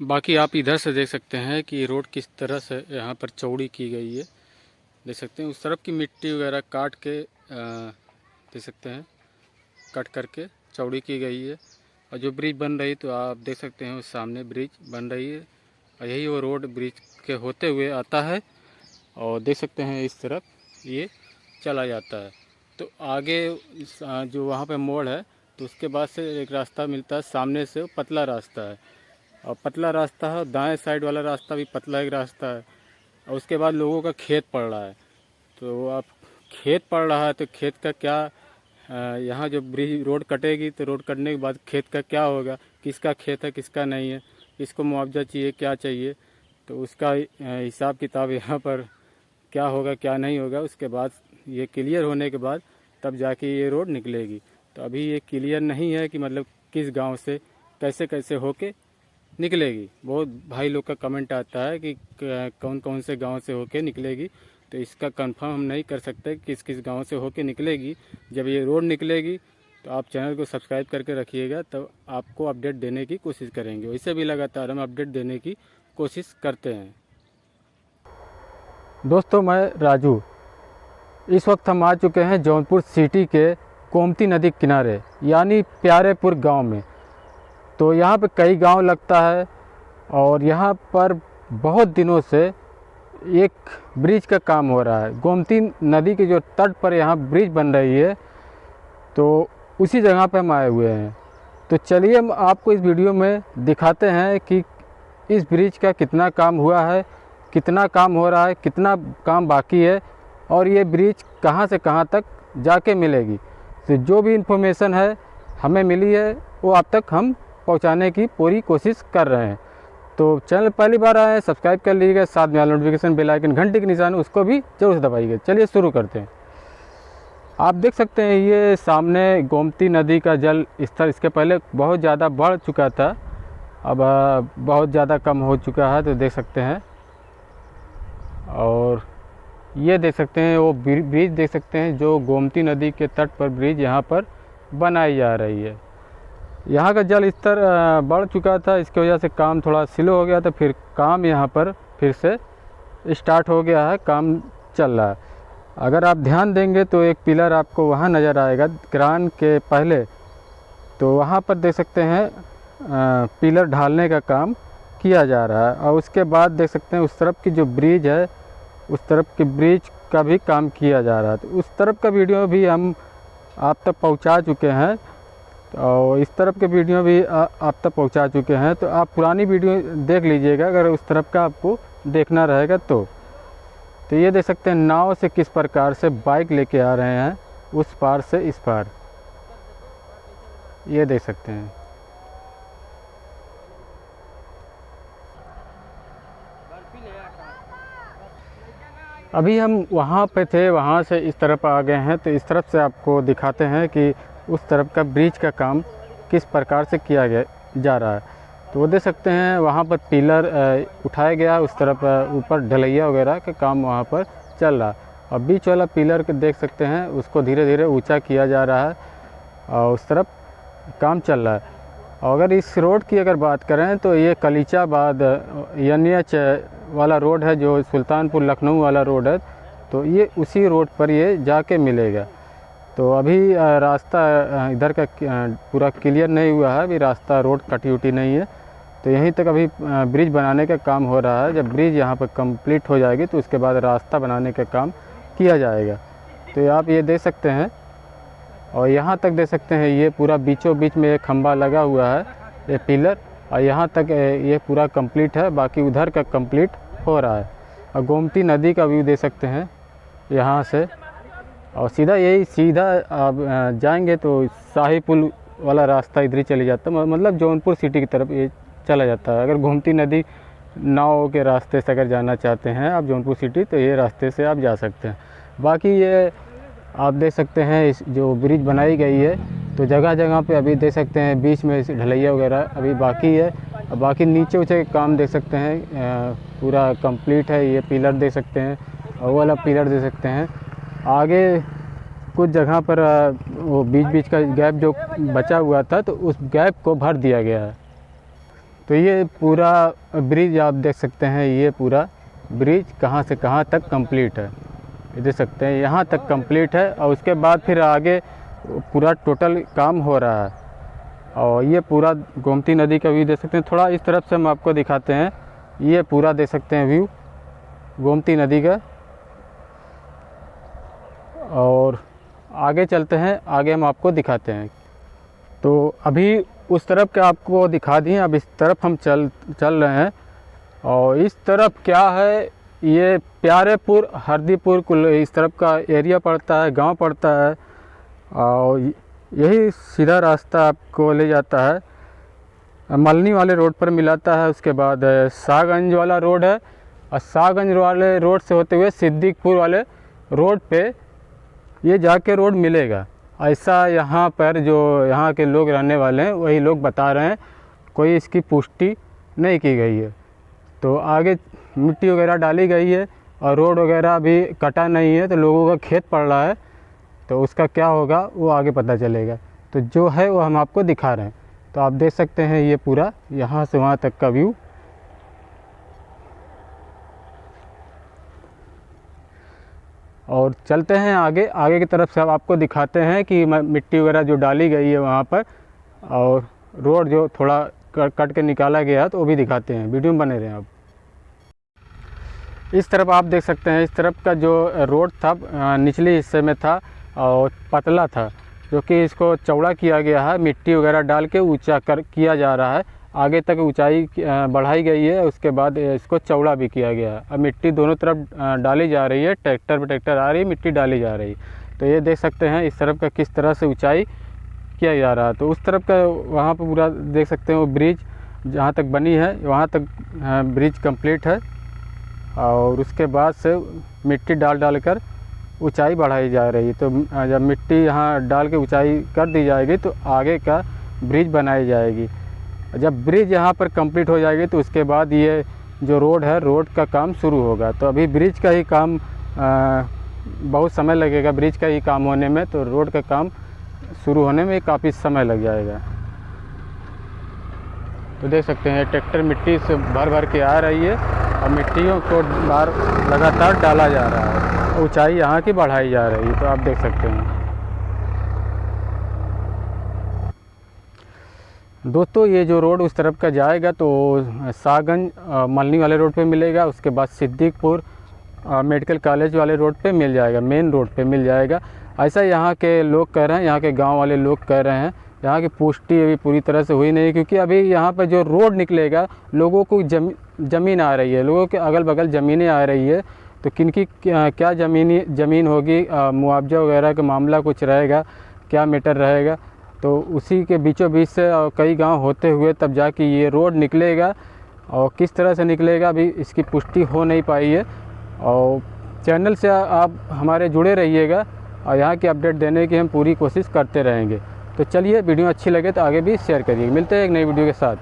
बाकी आप इधर से देख सकते हैं कि रोड किस तरह से यहाँ पर चौड़ी की गई है। देख सकते हैं उस तरफ की मिट्टी वगैरह काट के देख सकते हैं कट करके चौड़ी की गई है। और जो ब्रिज बन रही तो आप देख सकते हैं उस सामने ब्रिज बन रही है और यही वो रोड ब्रिज के होते हुए आता है और देख सकते हैं इस तरफ ये चला जाता है। तो आगे जो वहाँ पे मोड़ है तो उसके बाद से एक रास्ता मिलता है, सामने से पतला रास्ता है और पतला रास्ता है, दाएं साइड वाला रास्ता भी पतला एक रास्ता है। और उसके बाद लोगों का खेत पड़ रहा है। तो आप खेत पड़ रहा है तो खेत का क्या, यहाँ जो ब्रिज रोड कटेगी तो रोड कटने के बाद खेत का क्या होगा, किसका खेत है किसका नहीं है, किसको मुआवजा चाहिए क्या चाहिए, तो उसका हिसाब किताब यहाँ पर क्या होगा क्या नहीं होगा। उसके बाद ये क्लियर होने के बाद तब जाके ये रोड निकलेगी। तो अभी ये क्लियर नहीं है कि मतलब किस गांव से कैसे कैसे होके निकलेगी। बहुत भाई लोग का कमेंट आता है कि कौन कौन से गांव से होके निकलेगी, तो इसका कंफर्म हम नहीं कर सकते किस किस गांव से होके निकलेगी। जब ये रोड निकलेगी तो आप चैनल को सब्सक्राइब करके रखिएगा, तो आपको अपडेट देने की कोशिश करेंगे। वैसे भी लगातार हम अपडेट देने की कोशिश करते हैं। दोस्तों मैं राजू, इस वक्त हम आ चुके हैं जौनपुर सिटी के गोमती नदी किनारे यानी प्यारेपुर गांव में। तो यहाँ पे कई गांव लगता है और यहाँ पर बहुत दिनों से एक ब्रिज का काम हो रहा है। गोमती नदी के जो तट पर यहाँ ब्रिज बन रही है, तो उसी जगह पे हम आए हुए हैं। तो चलिए हम आपको इस वीडियो में दिखाते हैं कि इस ब्रिज का कितना काम हुआ है, कितना काम हो रहा है, कितना काम बाकी है और ये ब्रिज कहाँ से कहाँ तक जाके मिलेगी। तो जो भी इन्फॉर्मेशन है हमें मिली है वो आप तक हम पहुंचाने की पूरी कोशिश कर रहे हैं। तो चैनल पहली बार आए हैं सब्सक्राइब कर लीजिएगा, साथ में नोटिफिकेशन बेल आइकन घंटे के निशान उसको भी जरूर से दबाइएगा। चलिए शुरू करते हैं। आप देख सकते हैं ये सामने गोमती नदी का जल स्तर इसके पहले बहुत ज़्यादा बढ़ चुका था, अब बहुत ज़्यादा कम हो चुका है। तो देख सकते हैं और ये देख सकते हैं वो ब्रिज देख सकते हैं जो गोमती नदी के तट पर ब्रिज यहाँ पर बनाई जा रही है। यहाँ का जल स्तर बढ़ चुका था, इसकी वजह से काम थोड़ा स्लो हो गया था, फिर काम यहाँ पर फिर से स्टार्ट हो गया है, काम चल रहा है। अगर आप ध्यान देंगे तो एक पिलर आपको वहाँ नज़र आएगा क्रान के पहले, तो वहाँ पर देख सकते हैं पिलर ढालने का काम किया जा रहा है। और उसके बाद देख सकते हैं उस तरफ की जो ब्रिज है उस तरफ के ब्रिज का भी काम किया जा रहा है। तो उस तरफ का वीडियो भी हम आप तक पहुंचा चुके हैं और इस तरफ के वीडियो भी आप तक पहुंचा चुके हैं। तो आप पुरानी वीडियो देख लीजिएगा अगर उस तरफ का आपको देखना रहेगा तो। ये देख सकते हैं नाव से किस प्रकार से बाइक लेके आ रहे हैं उस पार से इस पार, ये देख सकते हैं। अभी हम वहाँ पे थे, वहाँ से इस तरफ आ गए हैं। तो इस तरफ से आपको दिखाते हैं कि उस तरफ का ब्रिज का काम किस प्रकार से किया गया जा रहा है। तो वो देख सकते हैं वहाँ पर पिलर उठाया गया, उस तरफ ऊपर ढलैया वगैरह का काम वहाँ पर चल रहा है। और बीच वाला पिलर के देख सकते हैं उसको धीरे धीरे ऊंचा किया जा रहा है और उस तरफ काम चल रहा है। और अगर इस रोड की अगर बात करें तो ये कलीचाबाद NH वाला रोड है जो सुल्तानपुर लखनऊ वाला रोड है, तो ये उसी रोड पर ये जाके मिलेगा। तो अभी रास्ता इधर का पूरा क्लियर नहीं हुआ है, अभी रास्ता रोड कटी उटी नहीं है। तो यहीं तक अभी ब्रिज बनाने का काम हो रहा है। जब ब्रिज यहाँ पर कंप्लीट हो जाएगी तो उसके बाद रास्ता बनाने का काम किया जाएगा। तो आप ये देख सकते हैं और यहाँ तक देख सकते हैं ये पूरा बीचों बीच में एक खंभा लगा हुआ है ये पिलर, और यहाँ तक ये पूरा कंप्लीट है, बाकी उधर का कंप्लीट हो रहा है। और गोमती नदी का व्यू देख सकते हैं यहाँ से, और सीधा आप जाएंगे तो शाही पुल वाला रास्ता इधर ही चले जाता है, मतलब जौनपुर सिटी की तरफ ये चला जाता है। अगर गोमती नदी नाव के रास्ते से अगर जाना चाहते हैं आप जौनपुर सिटी तो ये रास्ते से आप जा सकते हैं। बाकी ये आप देख सकते हैं इस जो ब्रिज बनाई गई है तो जगह जगह पे अभी देख सकते हैं बीच में ढलैया वगैरह अभी बाकी है। बाकी नीचे उचे काम देख सकते हैं पूरा कंप्लीट है। ये पिलर देख सकते हैं और वाला पिलर देख सकते हैं। आगे कुछ जगह पर वो बीच बीच का गैप जो बचा हुआ था तो उस गैप को भर दिया गया है। तो ये पूरा ब्रिज आप देख सकते हैं, ये पूरा ब्रिज कहाँ से कहाँ तक कंप्लीट है, ये देख सकते हैं यहाँ तक कंप्लीट है। और उसके बाद फिर आगे पूरा टोटल काम हो रहा है। और ये पूरा गोमती नदी का व्यू देख सकते हैं। थोड़ा इस तरफ से हम आपको दिखाते हैं, ये पूरा देख सकते हैं व्यू गोमती नदी का। और आगे चलते हैं, आगे हम आपको दिखाते हैं। तो अभी उस तरफ का आपको दिखा दिए, अब इस तरफ हम चल रहे हैं। और इस तरफ क्या है, ये प्यारेपुर हरदीपुर कुल इस तरफ का एरिया पड़ता है, गांव पड़ता है। और यही सीधा रास्ता आपको ले जाता है मलनी वाले रोड पर मिलाता है। उसके बाद शाहगंज वाला रोड है, और शाहगंज वाले रोड से होते हुए सिद्दीकपुर वाले रोड पे ये जाके रोड मिलेगा। ऐसा यहाँ पर जो यहाँ के लोग रहने वाले हैं वही लोग बता रहे हैं, कोई इसकी पुष्टि नहीं की गई है। तो आगे मिट्टी वगैरह डाली गई है और रोड वगैरह अभी कटा नहीं है, तो लोगों का खेत पड़ रहा है, तो उसका क्या होगा वो आगे पता चलेगा। तो जो है वो हम आपको दिखा रहे हैं। तो आप देख सकते हैं ये पूरा यहाँ से वहाँ तक का व्यू। और चलते हैं आगे, आगे की तरफ से अब आपको दिखाते हैं कि मिट्टी वगैरह जो डाली गई है वहाँ पर, और रोड जो थोड़ा कट के निकाला गया है तो वो भी दिखाते हैं। वीडियो में बने रहें आप। इस तरफ आप देख सकते हैं, इस तरफ का जो रोड था निचले हिस्से में था और पतला था, जो कि इसको चौड़ा किया गया है, मिट्टी वगैरह डाल के ऊंचा किया जा रहा है। आगे तक ऊंचाई बढ़ाई गई है, उसके बाद इसको चौड़ा भी किया गया है। अब मिट्टी दोनों तरफ डाली जा रही है, ट्रैक्टर पे ट्रैक्टर आ रही है, मिट्टी डाली जा रही है। तो ये देख सकते हैं इस तरफ का किस तरह से ऊंचाई किया जा रहा है। तो उस तरफ का वहाँ पर पूरा देख सकते हैं वो ब्रिज जहाँ तक बनी है वहाँ तक ब्रिज कंप्लीट है। और उसके बाद से मिट्टी डाल कर ऊंचाई बढ़ाई जा रही है। तो जब मिट्टी यहाँ डाल के ऊंचाई कर दी जाएगी तो आगे का ब्रिज बनाई जाएगी। जब ब्रिज यहाँ पर कंप्लीट हो जाएगी तो उसके बाद ये जो रोड है, रोड का काम शुरू होगा। तो अभी ब्रिज का ही काम बहुत समय लगेगा, ब्रिज का ही काम होने में। तो रोड का काम शुरू होने में काफ़ी समय लग जाएगा। तो देख सकते हैं ट्रैक्टर मिट्टी से भर के आ रही है और मिट्टियों को बार लगातार डाला जा रहा है, ऊंचाई यहाँ की बढ़ाई जा रही है। तो आप देख सकते हैं दोस्तों, ये जो रोड उस तरफ का जाएगा तो शाहगंज मलनी वाले रोड पे मिलेगा। उसके बाद सिद्दीकपुर मेडिकल कॉलेज वाले रोड पे मिल जाएगा, मेन रोड पे मिल जाएगा। ऐसा यहाँ के लोग कह रहे हैं, यहाँ के गांव वाले लोग कह रहे हैं। यहाँ की पुष्टि अभी पूरी तरह से हुई नहीं, क्योंकि अभी यहाँ पर जो रोड निकलेगा लोगों को ज़मीन आ रही है, लोगों के अगल बगल ज़मीनें आ रही है। तो किनकी क्या ज़मीन होगी, मुआवजा वगैरह का मामला कुछ रहेगा, क्या मैटर रहेगा, तो उसी के बीचों बीच से कई गांव होते हुए तब जाके ये रोड निकलेगा। और किस तरह से निकलेगा अभी इसकी पुष्टि हो नहीं पाई है। और चैनल से आप हमारे जुड़े रहिएगा और यहाँ की अपडेट देने की हम पूरी कोशिश करते रहेंगे। तो चलिए, वीडियो अच्छी लगे तो आगे भी शेयर करिए। मिलते हैं एक नई वीडियो के साथ।